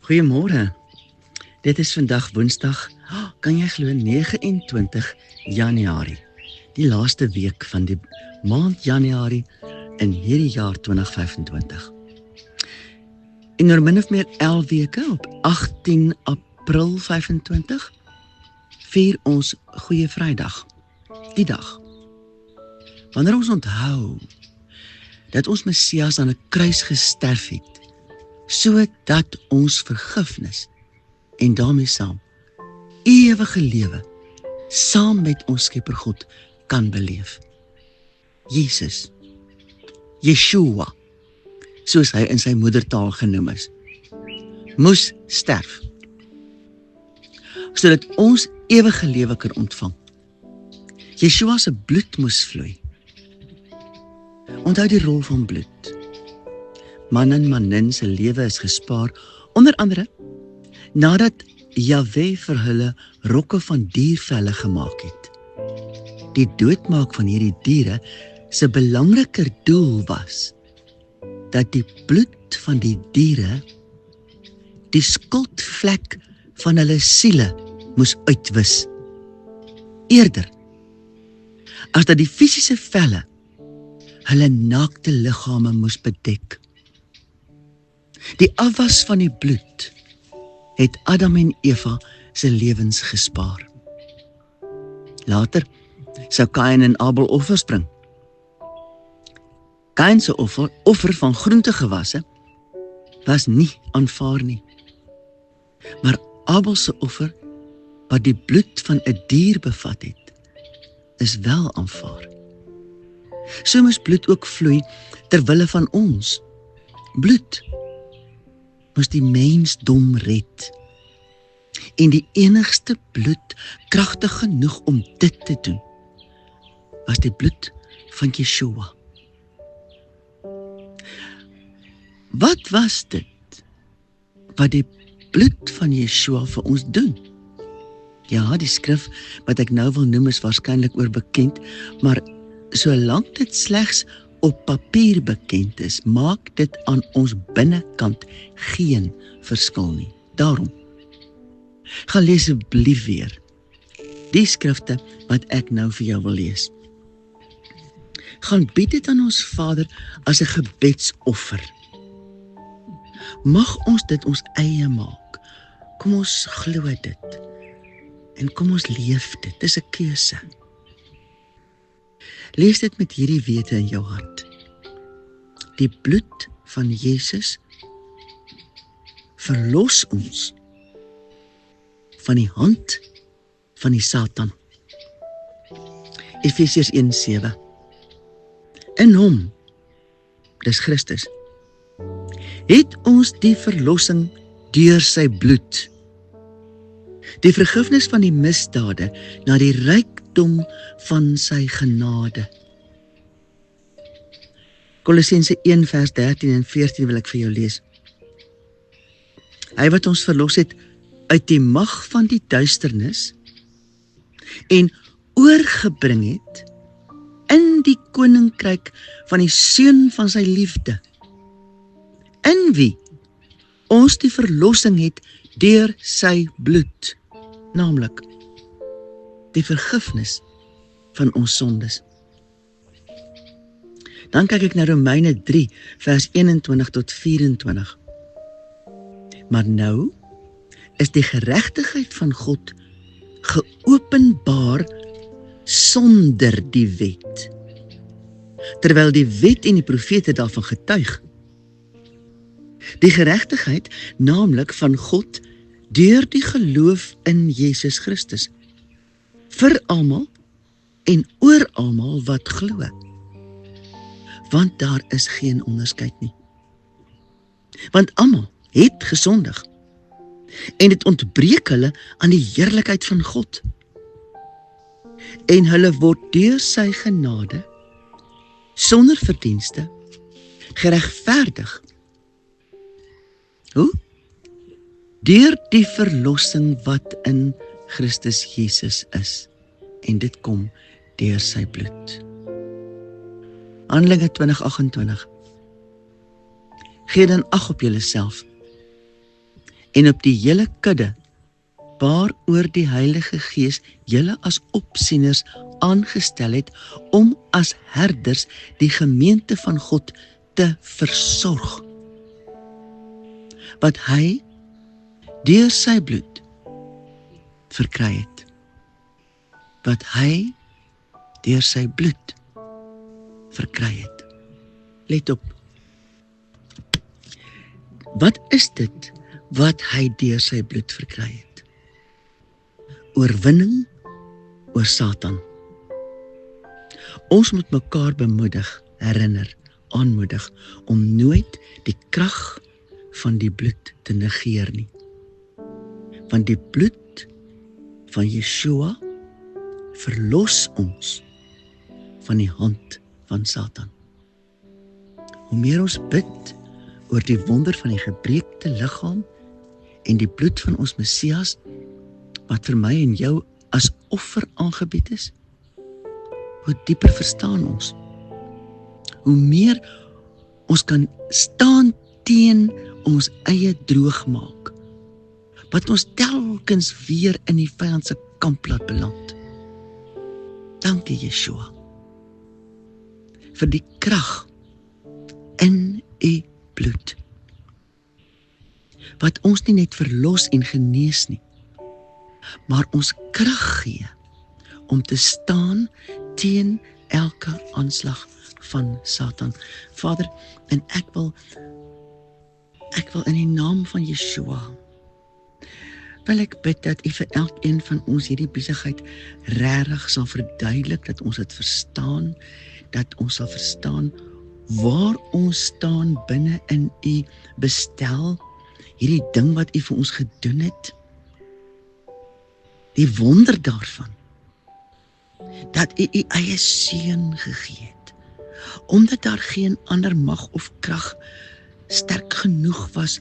Goeiemôre. Dit is vandag Woensdag, kan jy glo 29 Januarie, die laaste week van die maand Januarie in hierdie jaar 2025. En oor min of meer 11 weke op 18 April 25 vier ons Goeie Vrydag, die dag wanneer ons onthou dat ons Messias aan 'n kruis gesterf het, sodat ons vergifnis en daarmee saam ewige lewe saam met ons Skepper God kan beleef. Jesus, Yeshua, soos hy in sy moedertaal genoem is, moes sterf, sodat ons ewige lewe kan ontvang. Yeshua se bloed moes vloei. Onthou die rol van bloed. Man en manin se lewe is gespaar, onder andere nadat Jahwe vir hulle rokke van diervelle gemaak het. Die doodmaak van hierdie diere se belangriker doel was dat die bloed van die diere die skuldvlek van hulle siele moes uitwis, eerder as dat die fisiese velle hulle naakte liggame moes bedek. Die afwas van die bloed het Adam en Eva se lewens gespaar. Later sou Kain en Abel offers bring. Kain se offer van groentegewasse was nie aanvaar nie. Maar Abel se offer wat die bloed van 'n dier bevat het, is wel aanvaar. So moes bloed ook vloei ter wille van ons. Bloed moes die mensdom red. En die enigste bloed kragtig genoeg om dit te doen, was die bloed van Yeshua. Wat was dit wat die bloed van Yeshua vir ons doen? Ja, die skrif wat ek nou wil noem is waarskynlik oorbekend, maar solank dit slegs op papier bekend is, maak dit aan ons binnekant geen verskil nie. Daarom, gaan lees asseblief weer die skrifte wat ek nou vir jou wil lees. Gaan bied dit aan ons Vader as 'n gebedsoffer. Mag ons dit ons eie maak. Kom ons glo dit. En kom ons leef dit. Dis 'n keuse. Lees dit met hierdie wete in jou hart. Die bloed van Jesus verlos ons van die hand van die Satan. Efesiërs 1:7. In hom, dis Christus, het ons die verlossing deur sy bloed, die vergifnis van die misdade na die rykdom van sy genade. Kolossense 1 vers 13 en 14 wil ek vir jou lees. Hy wat ons verlos het uit die mag van die duisternis en oorgebring het in die koninkryk van die seun van sy liefde, in wie ons die verlossing het deur sy bloed, naamlik die vergifnis van ons sondes. Dan kyk ek na Romeine 3 vers 21 tot 24. Maar nou is die geregtigheid van God geopenbaar sonder die wet, terwyl die wet en die profete daarvan getuig. Die geregtigheid, naamlik van God, deur die geloof in Jesus Christus, vir almal en oor almal wat glo, want daar is geen onderskeid nie. Want almal het gesondig, en dit ontbreek hulle aan die heerlikheid van God, en hulle word deur sy genade, sonder verdienste, geregverdig. Hoe? Deur die verlossing wat in Christus Jesus is, en dit kom deur sy bloed. Handelinge 20:28. Gee dan ag op julleself en op die hele kudde, waaroor die Heilige Gees julle as opsieners aangestel het, om as herders die gemeente van God te versorg, wat hy deur sy bloed verkry het. Wat hy deur sy bloed verkry het. Let op. Wat is dit wat hy deur sy bloed verkry het? Oorwinning oor Satan. Ons moet mekaar bemoedig, herinner, aanmoedig, om nooit die krag van die bloed te negeer nie. Want die bloed van Yeshua verlos ons van die hand van Satan. Hoe meer ons bid oor die wonder van die gebreekte liggaam en die bloed van ons Messias, wat vir my en jou as offer aangebied is, hoe dieper verstaan ons. Hoe meer ons kan staan teen ons eie droogmaak, wat ons telkens weer in die vyand se kamp laat beland. Dankie Yeshua, vir die krag in u bloed, wat ons nie net verlos en genees nie, maar ons krag gee om te staan teen elke aanslag van Satan. Vader, en ek wil in die naam van Yeshua, wil ek bid dat u vir elkeen van ons hierdie besigheid regtig sal verduidelik, dat ons dit verstaan, dat ons sal verstaan waar ons staan binne in u bestel, hierdie ding wat u vir ons gedoen het, die wonder daarvan, dat u u eie seun gegee het, omdat daar geen ander mag of krag sterk genoeg was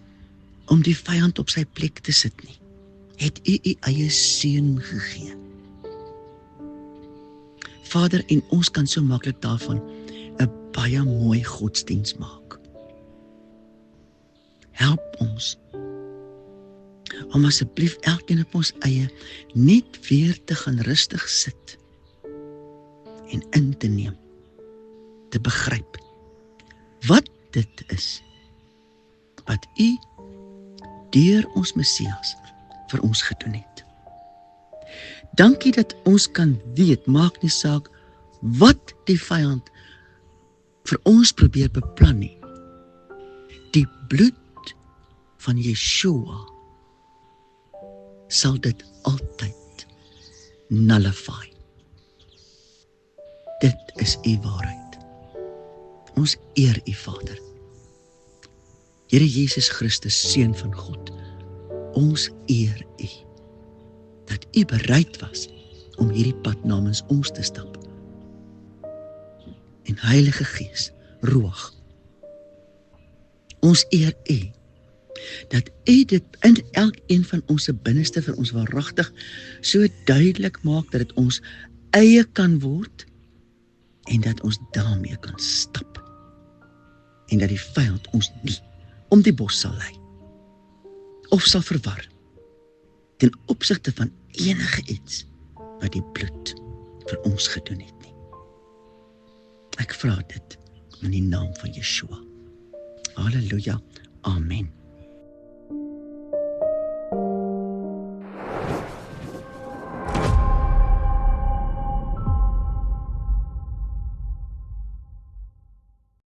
om die vyand op sy plek te sit nie, het u u eie seun gegee. Vader, en ons kan so maklik daarvan 'n baie mooi godsdiens maak. Help ons om asseblief elkeen op ons eie net weer te gaan rustig sit en in te neem, te begryp wat dit is wat u deur ons Messias vir ons gedoen het. Dankie dat ons kan weet, maak nie saak wat die vyand vir ons probeer beplan nie. Die bloed van Yeshua sal dit altyd nullify. Dit is u waarheid. Ons eer u Vader. Here Jesus Christus, Seun van God, ons eer u, dat u bereid was om hierdie pad namens ons te stap. En Heilige Gees, Ruach, ons eer u, dat u dit in elkeen van ons binneste vir ons waaragtig so duidelik maak, dat dit ons eie kan word, en dat ons daarmee kan stap, en dat die vyand ons nie om die bos sal lei, of sal verwar, ten opsigte van enige iets, wat die bloed vir ons gedoen het nie. Ek vra dit in die naam van Yeshua. Halleluja. Amen.